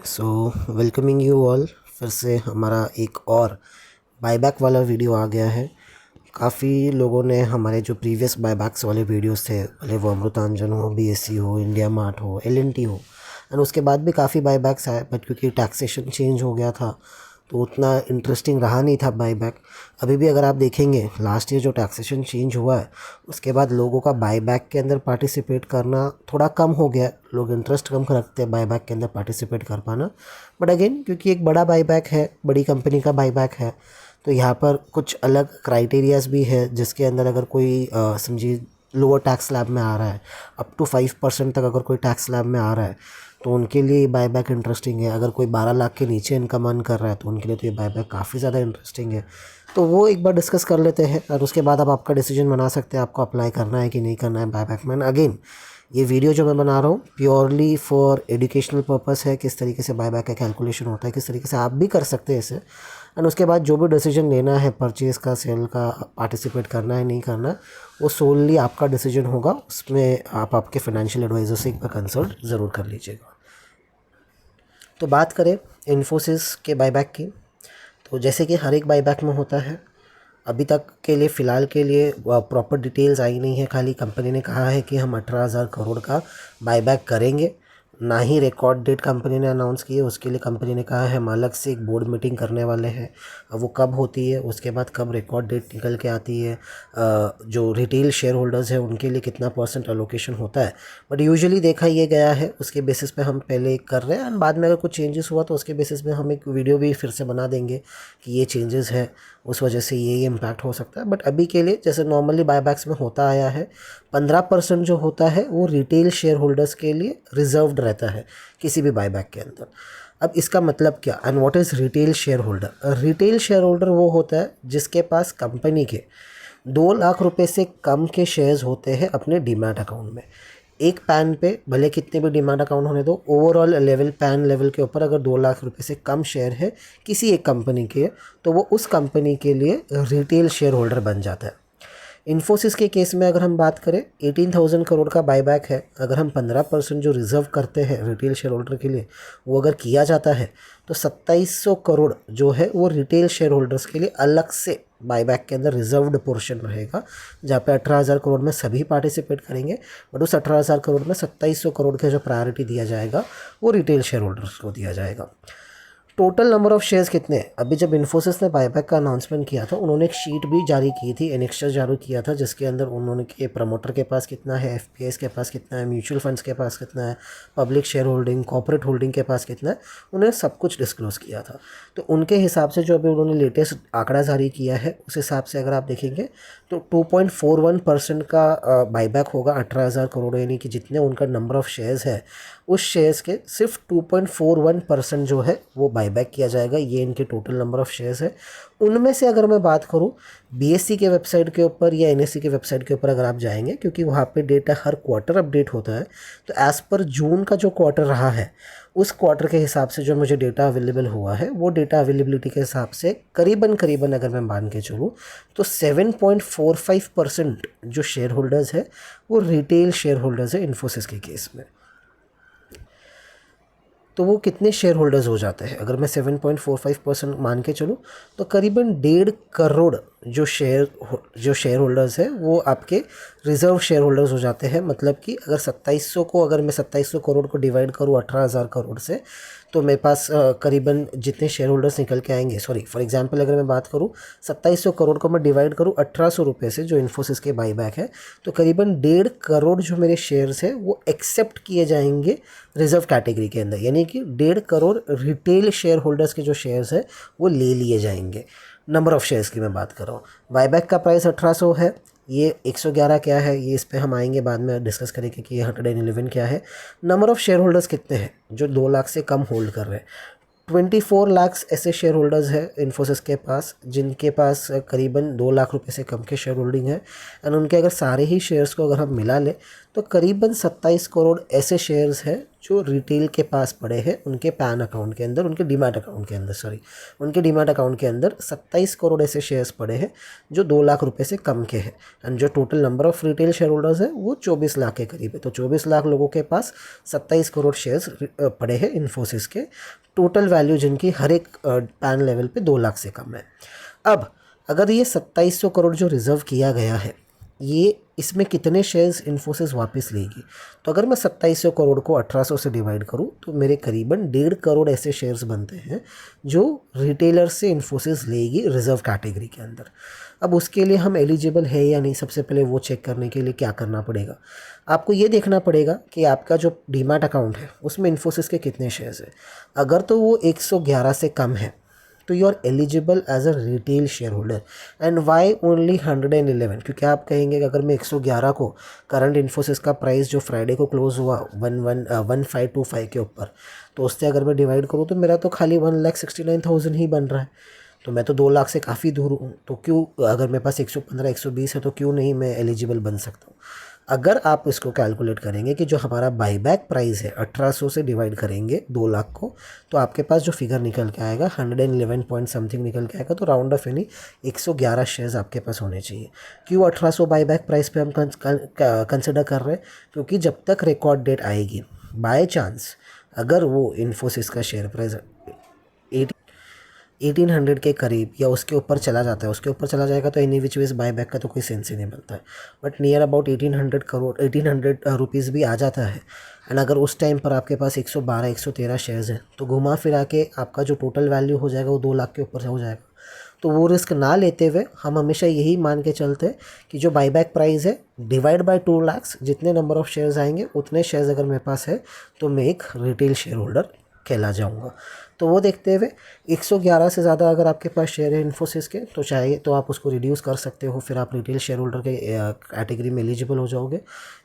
So welcoming you all. फिर से हमारा एक और बायबैक वाला वीडियो आ गया है। काफ़ी लोगों ने हमारे जो प्रीवियस बायबैक्स वाले वीडियोस थे, भले वो अमृतांजन हो, बीएससी हो, इंडिया मार्ट हो, एलएनटी हो, एंड उसके बाद भी काफ़ी बायबैक्स आए, बट क्योंकि टैक्सेशन चेंज हो गया था तो उतना इंटरेस्टिंग रहा नहीं था बायबैक। अभी भी अगर आप देखेंगे लास्ट ईयर जो टैक्सेशन चेंज हुआ है उसके बाद लोगों का बायबैक के अंदर पार्टिसिपेट करना थोड़ा कम हो गया। लोग इंटरेस्ट कम रखते हैं बायबैक के अंदर पार्टिसिपेट कर पाना। बट अगेन क्योंकि एक बड़ा बायबैक है, बड़ी कंपनी का बायबैक है, तो यहाँ पर कुछ अलग क्राइटेरियाज भी है जिसके अंदर अगर कोई समझिए लोअर टैक्स स्लैब में आ रहा है, अप टू 5% तक अगर कोई टैक्स स्लैब में आ रहा है तो उनके लिए बायबैक इंटरेस्टिंग है। अगर कोई 12 लाख के नीचे इनकम अर्न कर रहा है तो उनके लिए तो ये बायबैक काफ़ी ज़्यादा इंटरेस्टिंग है। तो वो एक बार डिस्कस कर लेते हैं और उसके बाद आप आपका डिसीजन बना सकते हैं आपको अप्लाई करना है कि नहीं करना है बायबैक में। अगेन ये वीडियो जो मैं बना रहा हूँ प्योरली फॉर एजुकेशनल पर्पस है, किस तरीके से बायबैक का कैलकुलेशन होता है, किस तरीके से आप भी कर सकते हैं इसे। एंड उसके बाद जो भी डिसीजन लेना है परचेज़ का, सेल का, पार्टिसिपेट करना है नहीं करना, वो सोलली आपका डिसीजन होगा। उसमें आप आपके फाइनेंशियल एडवाइज़र से एक बार कंसल्ट ज़रूर कर लीजिएगा। तो बात करें इन्फोसिस के बायबैक की, तो जैसे कि हर एक बायबैक में होता है, अभी तक के लिए फ़िलहाल के लिए प्रॉपर डिटेल्स आई नहीं है। खाली कंपनी ने कहा है कि हम 18,000 करोड़ का बायबैक करेंगे, ना ही रिकॉर्ड डेट कंपनी ने अनाउंस की है। उसके लिए कंपनी ने कहा है हम अलग से एक बोर्ड मीटिंग करने वाले हैं। अब वो कब होती है, उसके बाद कब रिकॉर्ड डेट निकल के आती है, जो रिटेल शेयर होल्डर्स है उनके लिए कितना % अलोकेशन होता है, बट यूजुअली देखा ये गया है उसके बेसिस पे हम पहले कर रहे हैं। एंड बाद में अगर कुछ चेंजेस हुआ तो उसके बेसिस पे हम एक वीडियो भी फिर से बना देंगे कि ये चेंजेस है, उस वजह से ये इम्पैक्ट हो सकता है। बट अभी के लिए जैसे नॉर्मली बायबैक्स में होता आया है, 15% जो होता है वो रिटेल शेयर होल्डर्स के लिए रिजर्व्ड रहता है किसी भी बायबैक के अंदर। अब इसका मतलब क्या, and what is retail share holder? Retail share holder वो होता है जिसके पास कंपनी के 2 लाख रुपए से कम के शेयर्स होते हैं अपने डीमैट अकाउंट में। एक पैन पे भले कितने भी डीमैट अकाउंट होने दो, ओवरऑल लेवल, पैन लेवल के ऊपर अगर 2 लाख रुपए से कम शेयर है किसी एक कंपनी के, तो वो उस कंपनी के लिए रिटेल शेयर होल्डर बन जाता है। इन्फोसिस के केस में अगर हम बात करें, 18,000 करोड़ का बायबैक है। अगर हम 15% जो रिज़र्व करते हैं रिटेल शेयर होल्डर के लिए, वो अगर किया जाता है तो 2700 करोड़ जो है वो रिटेल शेयर होल्डर्स के लिए अलग से बायबैक के अंदर रिजर्व्ड पोर्शन रहेगा, जहाँ पे 18,000 करोड़ में सभी पार्टिसिपेट करेंगे। बट उस 18,000 करोड़ में 2700 करोड़ का जो प्रायोरिटी दिया जाएगा वो रिटेल शेयर होल्डर्स को दिया जाएगा। टोटल नंबर ऑफ़ शेयर्स कितने? अभी जब इन्फोसिस ने बायबैक का अनाउंसमेंट किया था, उन्होंने एक शीट भी जारी की थी, एनेक्सर जारी किया था, जिसके अंदर उन्होंने के प्रमोटर के पास कितना है, एफपीआईस के पास कितना है, म्यूचुअल फंड्स के पास कितना है, public share holding, corporate holding के पास कितना है, उन्होंने सब कुछ डिस्क्लोज़ किया था। तो उनके हिसाब से जो अभी उन्होंने लेटेस्ट आंकड़ा जारी किया है, उस हिसाब से अगर आप देखेंगे तो 2.41% का बायबैक होगा 18,000 करोड़, यानी कि जितने उनका नंबर ऑफ़ शेयर्स है उस शेयर्स के सिर्फ 2.41% जो है वो बायबैक किया जाएगा। ये इनके टोटल नंबर ऑफ़ शेयर्स है। उनमें से अगर मैं बात करूं, बीएससी के वेबसाइट के ऊपर या एनएससी के वेबसाइट के ऊपर अगर आप जाएंगे, क्योंकि वहाँ पे डेटा हर क्वार्टर अपडेट होता है, तो एज़ पर जून का जो क्वार्टर रहा है उस क्वार्टर के हिसाब से जो मुझे डेटा अवेलेबल हुआ है, वो डेटा अवेलेबिलिटी के हिसाब से करीबन अगर मैं मान के चलूँ तो 7.45% जो शेयर होल्डर्स है वो रिटेल शेयर होल्डर्स है इन्फोसिस के केस में। तो वो कितने शेयर होल्डर्स हो जाते हैं? अगर मैं 7.45% मान के चलूँ तो करीबन 1.5 करोड़ जो शेयर होल्डर्स हैं वो आपके रिज़र्व शेयर होल्डर्स हो जाते हैं। मतलब कि अगर 2700 करोड़ को डिवाइड करूँ 18,000 करोड़ से, तो मेरे पास करीबन जितने शेयर होल्डर्स निकल के आएंगे, सॉरी फॉर एग्जांपल अगर मैं बात करूँ 2700 करोड़ को मैं डिवाइड करूँ 1800 रुपये से जो इन्फोसिस के बाईबैक है, तो करीबन 1.5 करोड़ जो मेरे शेयर्स हैं वो एक्सेप्ट किए जाएंगे रिजर्व कैटेगरी के अंदर, यानी कि 1.5 करोड़ रिटेल शेयर होल्डर्स के जो शेयर्स हैं वो ले लिए जाएंगे। नंबर ऑफ़ शेयर्स की मैं बात कर रहा हूँ। बायबैक का प्राइस 1800 है, ये 111 क्या है ये इस पे हम आएंगे बाद में डिस्कस करेंगे कि ये 111 क्या है। नंबर ऑफ़ शेयर होल्डर्स कितने हैं जो 2 लाख से कम होल्ड कर रहे हैं? 24 लाख ऐसे शेयर होल्डर्स हैं इन्फोसिस के पास जिनके पास करीबन 2 लाख रुपए से कम के शेयर होल्डिंग है। एंड उनके अगर सारे ही शेयर्स को अगर हम मिला लें तो करीबन 27 करोड़ ऐसे शेयर्स हैं जो रिटेल के पास पड़े हैं उनके पैन अकाउंट के अंदर, उनके डीमैट अकाउंट के अंदर, उनके डीमैट अकाउंट के अंदर 27 करोड़ ऐसे शेयर्स पड़े हैं जो 2 लाख रुपए से कम के हैं। एंड जो total number of retail share holders है वो 24 लाख के करीब है। तो 24 लाख लोगों के पास 27 करोड़ शेयर्स पड़े हैं इन्फोसिस के। टोटल वैल्यू जिनकी हर एक पैन लेवल पे 2 लाख से कम है। अब अगर ये 2700 करोड़ जो रिज़र्व किया गया है, ये इसमें कितने शेयर्स इन्फोसिस वापस लेगी? तो अगर मैं 2700 करोड़ को 1800 से डिवाइड करूं तो मेरे करीबन 1.5 करोड़ ऐसे शेयर्स बनते हैं जो रिटेलर से इन्फोसिस लेगी रिज़र्व कैटेगरी के अंदर। अब उसके लिए हम एलिजिबल है या नहीं, सबसे पहले वो चेक करने के लिए क्या करना पड़ेगा? आपको ये देखना पड़ेगा कि आपका जो डीमैट अकाउंट है उसमें इन्फोसिस के कितने शेयर्स हैं। अगर तो वो 111 से कम है तो you are eligible as a retail share holder. And why only 111? क्योंकि आप कहेंगे कि अगर मैं 111 को, करंट इन्फोसिस का प्राइस जो फ्राइडे को क्लोज हुआ 1525 के ऊपर, तो उससे अगर मैं डिवाइड करूँ तो मेरा तो खाली 1,69,000 ही बन रहा है। तो मैं तो 2 लाख से काफ़ी दूर हूँ। तो क्यों, अगर मेरे पास 115 120 है तो क्यों नहीं मैं एलिजिबल बन सकता हूँ? अगर आप इसको कैलकुलेट करेंगे कि जो हमारा बाईबैक प्राइस है 1800 से डिवाइड करेंगे 2 लाख को, तो आपके पास जो फिगर निकल के आएगा 111 पॉइंट समथिंग निकल के आएगा। तो राउंड ऑफ यानी 111 शेयर्स आपके पास होने चाहिए। क्यों 1800 बाईबैक प्राइस पे हम कंसिडर कर रहे हैं? क्योंकि जब तक रिकॉर्ड डेट आएगी, बाय चांस अगर वो इन्फोसिस का शेयर प्राइस 1800 के करीब या उसके ऊपर चला जाता है, उसके ऊपर चला जाएगा तो एनी विच वेज बायबैक का तो कोई सेंस ही नहीं बनता है। But near about 1800 crore 1800 rupees भी आ जाता है। एंड अगर उस टाइम पर आपके पास 112 113 शेयर्स हैं तो घुमा फिरा के आपका जो टोटल वैल्यू हो जाएगा वो 2 लाख के ऊपर से हो जाएगा। तो वो रिस्क ना लेते हुए हम हमेशा यही मान के चलते हैं कि जो बाईबैक प्राइस है डिवाइड बाय 2 लाख, जितने नंबर ऑफ शेयर्स आएंगे उतने शेयर्स अगर मेरे पास है तो मैं एक रिटेल शेयर होल्डर कहला जाऊंगा। तो वो देखते हुए 111 से ज़्यादा अगर आपके पास शेयर है इन्फोसिस के तो चाहिए तो आप उसको रिड्यूस कर सकते हो, फिर आप रिटेल शेयर होल्डर के कैटेगरी में एलिजिबल हो जाओगे।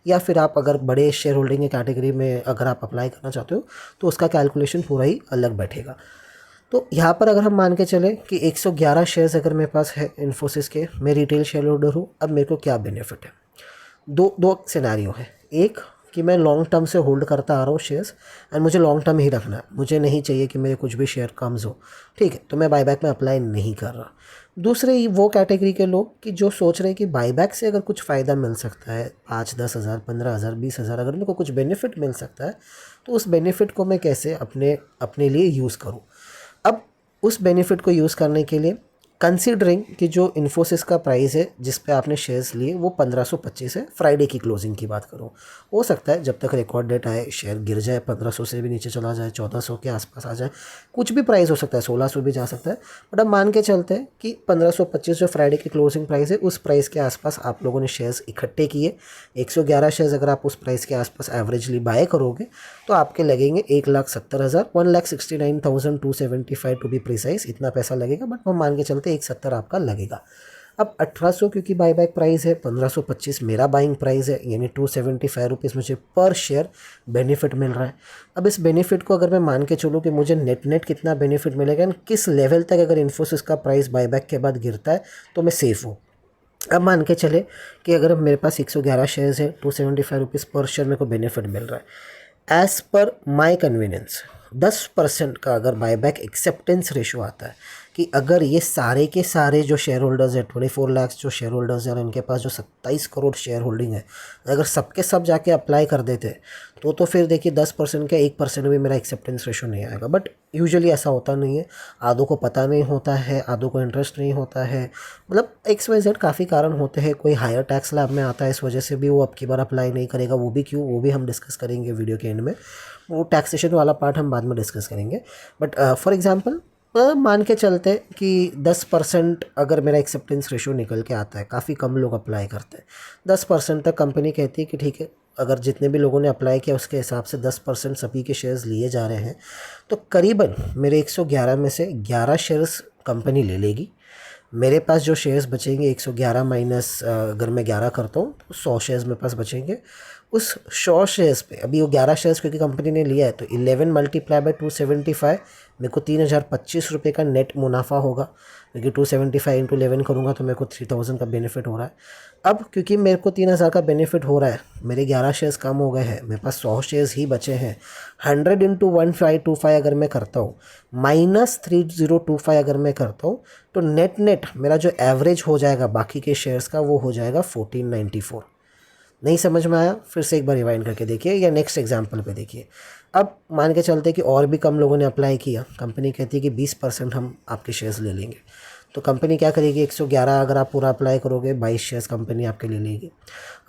या फिर आप अगर बड़े शेयर होल्डिंग के कैटेगरी में अगर आप अप्लाई करना चाहते हो तो उसका कैलकुलेशन पूरा ही अलग बैठेगा। तो यहाँ पर अगर हम मान के चलें कि 111 शेयर्स अगर मेरे पास है इन्फोसिस के, मैं रिटेल शेयर होल्डर हूँ, अब मेरे को क्या बेनिफिट है? दो सिनेरियो है। एक कि मैं लॉन्ग टर्म से होल्ड करता आ रहा हूँ शेयर्स एंड मुझे लॉन्ग टर्म ही रखना है, मुझे नहीं चाहिए कि मेरे कुछ भी शेयर कम्स हो, ठीक है, तो मैं बाईबैक में अप्लाई नहीं कर रहा। दूसरे वो कैटेगरी के लोग कि जो सोच रहे हैं कि बाईबैक से अगर कुछ फ़ायदा मिल सकता है, 5-10 हज़ार 15 हज़ार 20 हज़ार अगर मेरे को कुछ बेनिफिट मिल सकता है तो उस बेनिफिट को मैं कैसे अपने लिए यूज़ करूँ। अब उस बेनिफिट को यूज़ करने के लिए कंसीडरिंग कि जो इन्फोसिस का प्राइस है जिस पे आपने शेयर्स लिए वो 1525 है, फ्राइडे की क्लोजिंग की बात करूँ, हो सकता है जब तक रिकॉर्ड डेट आए शेयर गिर जाए, 1500 से भी नीचे चला जाए, 1400 के आसपास आ जाए, कुछ भी प्राइस हो सकता है, 1600 भी जा सकता है। बट अब मान के चलते हैं कि 1525 जो फ्राइडे की क्लोजिंग प्राइस है उस प्राइस के आसपास आप लोगों ने शेयर्स इकट्ठे किए। 111 शेयर्स अगर आप उस प्राइस के आसपास एवरेजली बाय करोगे तो आपके लगेंगे 1,70,000 1,69,275 टू बी प्रिसाइज, इतना पैसा लगेगा। बट हम मान के चलते 170 आपका लगेगा। अब 1800 क्योंकि बाईबैक प्राइस है, 1525 मेरा बाइंग प्राइस है, यानी 275 रुपीज़ मुझे पर शेयर बेनिफिट मिल रहा है। अब इस बेनिफिट को अगर मैं मान के चलूँ कि मुझे नेट कितना बेनिफिट मिलेगा एंड किस लेवल तक अगर इन्फोसिस का प्राइस बाईबैक के बाद गिरता है तो मैं सेफ़ हूँ। अब मान के चले कि अगर मेरे पास 111 शेयर्स है, 275 रुपीज़ पर शेयर मेरे को बेनिफिट मिल रहा है। एज़ पर माई कन्वीनियंस 10% का अगर बायबैक एक्सेप्टेंस रेशो आता है कि अगर ये सारे के सारे जो शेयर होल्डर्स है, 24 लाख जो शेयर होल्डर्स हैं और इनके पास जो 27 करोड़ शेयर होल्डिंग है, अगर सबके सब जाके अप्लाई कर देते तो फिर देखिए 10% का 1% भी मेरा एक्सेप्टेंस रेशो नहीं आएगा। बट यूजुअली ऐसा होता नहीं है, आधों को पता नहीं होता है, आधों को इंटरेस्ट नहीं होता है, मतलब XYZ काफ़ी कारण होते हैं। कोई हायर टैक्स लैब में आता है, इस वजह से भी वो अब की बार अप्लाई नहीं करेगा। वो भी क्यों, वो भी हम डिस्कस करेंगे वीडियो के एंड में, वो टैक्सेशन वाला पार्ट हम बाद में डिस्कस करेंगे। बट फॉर एग्जांपल मान के चलते कि 10% अगर मेरा एक्सेप्टेंस रेशो निकल के आता है, काफ़ी कम लोग अप्लाई करते हैं, 10% तक कंपनी कहती है कि ठीक है, अगर जितने भी लोगों ने अप्लाई किया उसके हिसाब से 10% सभी के शेयर्स लिए जा रहे हैं, तो करीबन मेरे 111 में से 11 शेयर्स कंपनी ले लेगी। मेरे पास जो शेयर्स बचेंगे 111 माइनस अगर मैं 11 करता हूँ तो 100 शेयर्स मेरे पास बचेंगे। उस 100 शेयर्स पे अभी वो 11 शेयर्स क्योंकि कंपनी ने लिया है तो 11 मल्टीप्लाई बाय 275 मेरे को 3025 रुपये का नेट मुनाफा होगा, क्योंकि 275 इंटू 11 करूँगा तो मेरे को 3000 का बेनिफिट हो रहा है। अब क्योंकि मेरे को 3000 का बेनिफिट हो रहा है, मेरे 11 शेयर्स कम हो गए हैं, मेरे पास 100 शेयर्स ही बचे हैं। 100 इंटू 1525 अगर मैं करता हूँ, माइनस 3025 अगर मैं करता हूँ, तो नेट नेट मेरा जो एवरेज हो जाएगा बाकी के शेयर्स का वो हो जाएगा 1494। नहीं समझ में आया? फिर से एक बार रिवाइंड करके देखिए या नेक्स्ट एग्जांपल पे देखिए। अब मान के चलते कि और भी कम लोगों ने अप्लाई किया, कंपनी कहती है कि 20% हम आपके शेयर्स ले लेंगे, तो कंपनी क्या करेगी, 111 अगर आप पूरा अप्लाई करोगे 22 शेयर्स कंपनी आपके ले लेगी।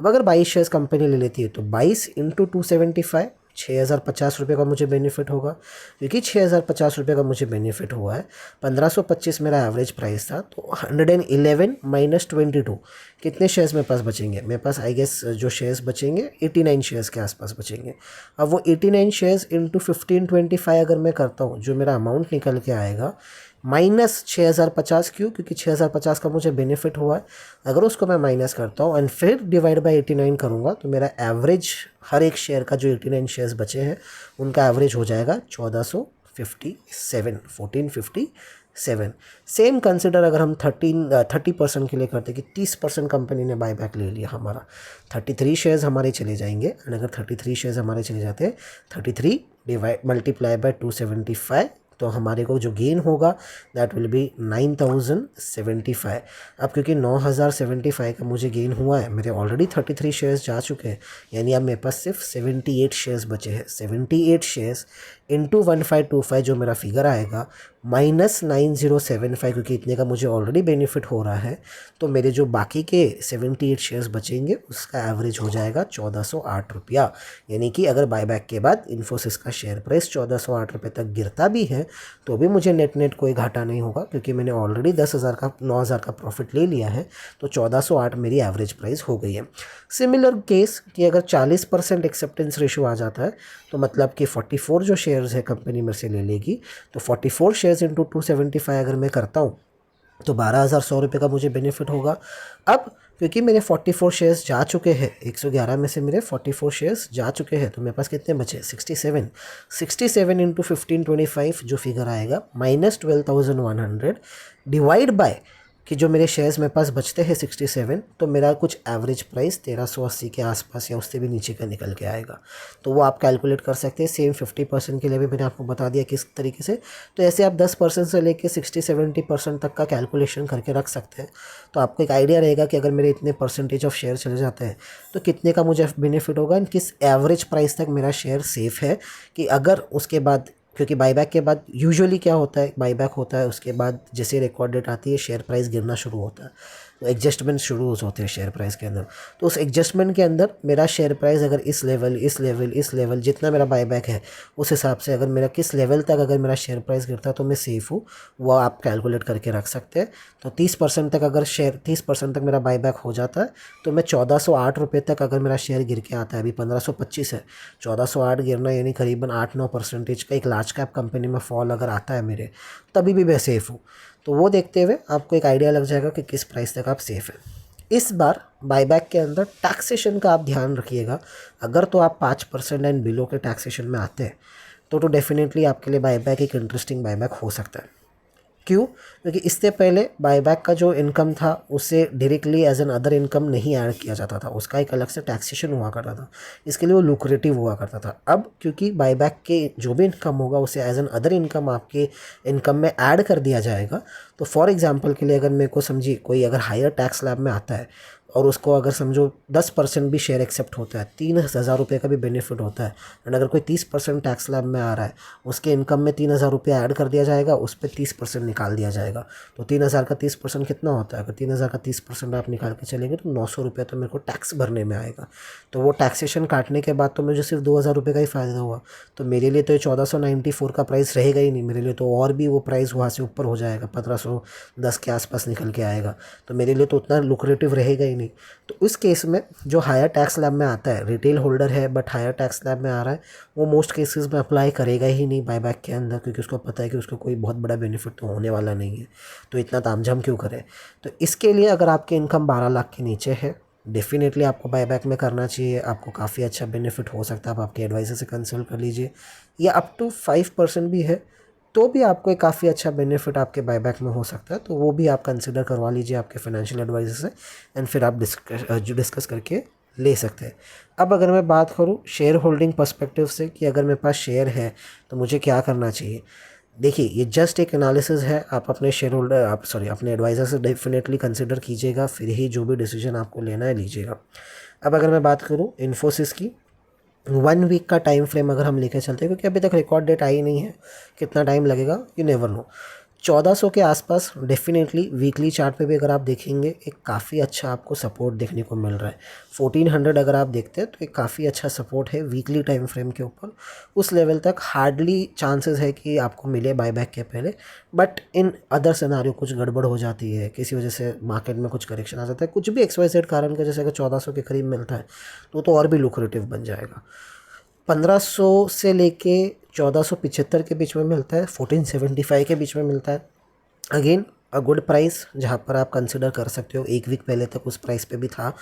अब अगर 22 शेयर्स कंपनी ले लेती है तो 22 इंटू 275 6050 रुपये का मुझे बेनिफिट होगा। क्योंकि 6050 रुपये का मुझे बेनिफिट हुआ है, 1525 मेरा एवरेज प्राइस था, तो 111 माइनस 22 कितने शेयर्स मेरे पास बचेंगे? मेरे पास आई गेस जो शेयर्स बचेंगे 89 शेयर्स के आसपास बचेंगे। अब वो 89 शेयर्स इंटू 1525 अगर मैं करता हूँ, जो मेरा अमाउंट निकल के आएगा माइनस 6050, क्यों? क्योंकि 6050 का मुझे बेनिफिट हुआ है। अगर उसको मैं माइनस करता हूँ एंड फिर डिवाइड बाय 89 करूँगा तो मेरा एवरेज हर एक शेयर का जो 89 शेयर्स बचे हैं उनका एवरेज हो जाएगा 1457। सेम कंसिडर अगर हम 30% के लिए करते कि 30% कंपनी ने बायबैक ले लिया, हमारा 33 शेयर्स हमारे चले जाएंगे। एंड अगर 33 शेयर्स हमारे चले जाते हैं, 33 डिवाइड मल्टीप्लाई बाय 275, तो हमारे को जो गेन होगा दैट विल बी 9075। अब क्योंकि 9075 का मुझे गेन हुआ है, मेरे ऑलरेडी 33 शेयर्स जा चुके हैं, यानी अब मेरे पास सिर्फ 78 शेयर्स बचे हैं। 78 शेयर्स इंटू 1525 जो मेरा फिगर आएगा माइनस 9075, क्योंकि इतने का मुझे ऑलरेडी बेनिफिट हो रहा है, तो मेरे जो बाकी के 78 शेयर्स बचेंगे उसका एवरेज हो जाएगा 1408 रुपया। यानी कि अगर बायबैक के बाद इन्फोसिस का शेयर प्राइस 1408 रुपये तक गिरता भी है तो भी मुझे नेट नेट कोई घाटा नहीं होगा, क्योंकि मैंने ऑलरेडी 9000 का प्रॉफिट ले लिया है, तो 1408 मेरी एवरेज प्राइस हो गई है। सिमिलर केस कि अगर 40% एक्सेप्टेंस रेशो आ जाता है, तो मतलब कि 44 जो शेयर्स है कंपनी मेरे से ले लेगी, तो 44 शेयर्स इंटू 275 अगर मैं करता हूँ तो 12100 रुपये का मुझे बेनिफिट होगा। अब क्योंकि मेरे 44 शेयर्स जा चुके हैं, 111 में से मेरे 44 शेयर्स जा चुके हैं, तो मेरे पास कितने बचे? 67 इंटू 1525 जो फिगर आएगा माइनस 12,100 डिवाइड बाय कि जो मेरे शेयर्स मेरे पास बचते हैं 67, तो मेरा कुछ एवरेज प्राइस 1380 के आसपास या उससे भी नीचे का निकल के आएगा। तो वो आप कैलकुलेट कर सकते हैं। सेम 50% के लिए भी मैंने आपको बता दिया किस तरीके से। तो ऐसे आप 10% से लेके 60-70% तक का कैलकुलेशन करके रख सकते हैं, तो आपको एक आइडिया रहेगा कि अगर मेरे इतने परसेंटेज ऑफ शेयर चले जाते हैं तो कितने का मुझे बेनिफिट होगा, एंड किस एवरेज प्राइस तक मेरा शेयर सेफ़ है। कि अगर उसके बाद, क्योंकि बायबैक के बाद यूजुअली क्या होता है, बायबैक होता है उसके बाद जैसे रिकॉर्ड डेट आती है शेयर प्राइस गिरना शुरू होता है, तो एडजस्टमेंट शुरू होते हैं शेयर प्राइस के अंदर। तो उस एडजस्टमेंट के अंदर मेरा शेयर प्राइस अगर इस लेवल जितना मेरा बायबैक है उस हिसाब से अगर मेरा किस लेवल तक अगर मेरा शेयर प्राइस गिरता है तो मैं सेफ़ हूँ, वो आप कैलकुलेट करके रख सकते हैं। तो 30% तक अगर 30% तक मेरा बायबैक हो जाता है तो मैं 1408 रुपये तक अगर मेरा शेयर गिर के आता है, अभी 1525 है, 1408 गिरना यानी करीबन 8-9% का एक लार्ज कैप कंपनी में फॉल अगर आता है मेरे, तभी भी मैं सेफ़ हूँ। तो वो देखते हुए आपको एक आइडिया लग जाएगा कि किस प्राइस तक आप सेफ़ हैं। इस बार बायबैक के अंदर टैक्सेशन का आप ध्यान रखिएगा। अगर तो आप 5% एंड बिलो के टैक्सेशन में आते हैं तो डेफिनेटली आपके लिए बायबैक एक इंटरेस्टिंग बायबैक हो सकता है। क्यों? क्योंकि इससे पहले बायबैक का जो इनकम था उससे directly as an other income नहीं ऐड किया जाता था, उसका एक अलग से टैक्सेशन हुआ करता था, इसके लिए वो लुक्रेटिव हुआ करता था। अब क्योंकि बायबैक के जो भी इनकम होगा उसे एज एन अदर इनकम आपके इनकम में ऐड कर दिया जाएगा। तो फॉर एग्जांपल के लिए अगर मेरे को समझिए कोई अगर हायर टैक्स स्लैब में आता है और उसको अगर समझो 10% भी शेयर एक्सेप्ट होता है, 3000 रुपये का भी बेनिफिट होता है, एंड अगर कोई 30% टैक्स स्लैब में आ रहा है, उसके इनकम में 3000 रुपये ऐड कर दिया जाएगा, उस पर 30% निकाल दिया जाएगा। तो 3000 का 30% कितना होता है? अगर 3000 का 30% आप निकाल के चलेंगे तो 900 रुपये तो मेरे को टैक्स भरने में आएगा। तो वो टैक्सेशन काटने के बाद तो मुझे सिर्फ 2000 रुपये का ही फ़ायदा हुआ। तो मेरे लिए तो ये 1494 का प्राइस रहेगा ही नहीं, मेरे लिए तो और भी वो प्राइस वहाँ से ऊपर हो जाएगा, 1510 के आसपास निकल के आएगा। तो मेरे लिए तो उतना लुक्रेटिव रहेगा ही नहीं। तो उस केस में जो हायर टैक्स स्लैब में आता है, रिटेल होल्डर है बट हायर टैक्स स्लैब में आ रहा है, वो मोस्ट केसेस में अप्लाई करेगा ही नहीं बायबैक के अंदर, क्योंकि उसको पता है कि उसको कोई बहुत बड़ा बेनिफिट तो होने वाला नहीं है, तो इतना तामझाम क्यों करे। तो इसके लिए अगर आपकी इनकम 12 लाख के नीचे है डेफिनेटली आपको बायबैक में करना चाहिए, आपको काफ़ी अच्छा बेनिफिट हो सकता है। आप आपके एडवाइज़र से कंसल्ट कर लीजिए, या अप टू 5% भी है तो भी आपको एक काफ़ी अच्छा बेनिफिट आपके बायबैक में हो सकता है, तो वो भी आप कंसिडर करवा लीजिए आपके फाइनेंशियल एडवाइज़र से, एंड फिर आप डिस्कस करके ले सकते हैं। अब अगर मैं बात करूँ शेयर होल्डिंग पर्सपेक्टिव से कि अगर मेरे पास शेयर है तो मुझे क्या करना चाहिए, देखिए ये जस्ट एक एनालिसिस है। आप अपने शेयर होल्डर अपने एडवाइज़र से डेफिनेटली कंसिडर कीजिएगा, फिर ही जो भी डिसीजन आपको लेना है लीजिएगा। अब अगर मैं बात करूँ इन्फोसिस की, 1 वीक का टाइम फ्रेम अगर हम लेकर चलते हैं, क्योंकि अभी तक रिकॉर्ड डेट आई नहीं है, कितना टाइम लगेगा यू नेवर नो। 1400 के आसपास डेफिनेटली वीकली चार्ट पे भी अगर आप देखेंगे एक काफ़ी अच्छा आपको सपोर्ट देखने को मिल रहा है। 1400 अगर आप देखते हैं तो एक काफ़ी अच्छा सपोर्ट है वीकली टाइम फ्रेम के ऊपर। उस लेवल तक हार्डली चांसेस है कि आपको मिले बायबैक के पहले, बट इन अदर सिनारियो कुछ गड़बड़ हो जाती है, किसी वजह से मार्केट में कुछ करेक्शन आ जाता है, कुछ भी XYZ कारण का, जैसे अगर 1400 के करीब मिलता है तो और भी लुक्रेटिव बन जाएगा। 1500 से लेके 1475 के बीच में मिलता है, 1475 के बीच में मिलता है। अगेन अ गुड प्राइस जहाँ पर आप कंसिडर कर सकते हो, 1 वीक पहले तक उस प्राइस पे भी था,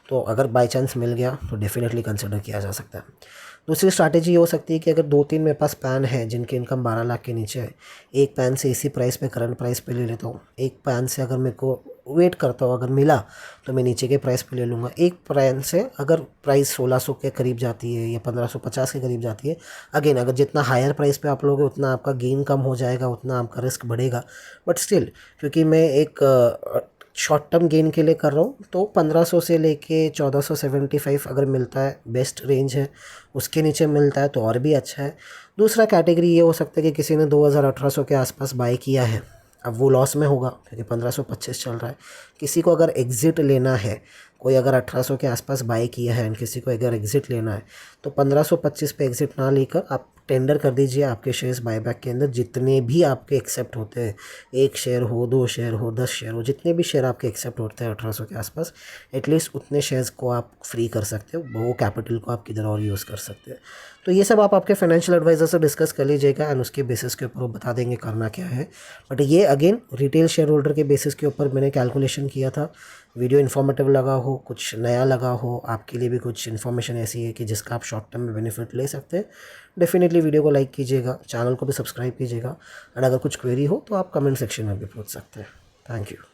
तो अगर बाय चांस मिल गया तो डेफिनेटली कंसिडर किया जा सकता है। दूसरी स्ट्रैटेजी ये हो सकती है कि अगर 2-3 मेरे पास पैन है जिनकी इनकम 12 लाख के नीचे है, एक पैन से इसी प्राइस पे करंट प्राइस पे ले लेता हूँ, एक पैन से अगर मेरे को वेट करता हूँ, अगर मिला तो मैं नीचे के प्राइस पे ले लूँगा, एक पैन से अगर प्राइस 1600 के करीब जाती है या 1550 के करीब जाती है, अगेन अगर जितना हायर प्राइस पे आप लोगे उतना आपका गेन कम हो जाएगा, उतना आपका रिस्क बढ़ेगा, बट स्टिल क्योंकि मैं एक शॉर्ट टर्म गेन के लिए कर रहा हूँ तो 1500 से लेके 1475 अगर मिलता है बेस्ट रेंज है, उसके नीचे मिलता है तो और भी अच्छा है। दूसरा कैटेगरी ये हो सकता है कि किसी ने 2000-1800 के आसपास बाय किया है, अब वो लॉस में होगा क्योंकि 1525 चल रहा है। किसी को अगर एग्ज़िट लेना है, कोई अगर 1800 के आसपास बाय किया है एंड किसी को अगर एग्ज़िट लेना है तो 1525 पे एग्ज़िट ना लेकर आप टेंडर कर दीजिए आपके शेयर्स बायबैक के अंदर, जितने भी आपके एक्सेप्ट होते हैं, 1 शेयर हो, 2 शेयर हो, 10 शेयर हो, जितने भी शेयर आपके एक्सेप्ट होते हैं 1800 के आसपास, एटलीस्ट उतने शेयर्स को आप फ्री कर सकते हो, वो कैपिटल को आप किधर और यूज़ कर सकते हैं। तो ये सब आप आपके फाइनेंशियल एडवाइज़र से डिस्कस कर लीजिएगा एंड उसके बेसिस के ऊपर वो बता देंगे करना क्या है। बट ये अगेन रिटेल शेयर होल्डर के बेसिस के ऊपर मैंने कैलकुलेशन किया था। वीडियो इन्फॉर्मेटिव लगा हो, कुछ नया लगा हो, आपके लिए भी कुछ इन्फॉर्मेशन ऐसी है कि जिसका आप शॉर्ट टर्म में बेनिफिट ले सकते हैं, डेफिनेटली वीडियो को लाइक कीजिएगा, चैनल को भी सब्सक्राइब कीजिएगा, एंड अगर कुछ क्वेरी हो तो आप कमेंट सेक्शन में भी पूछ सकते हैं। Thank you.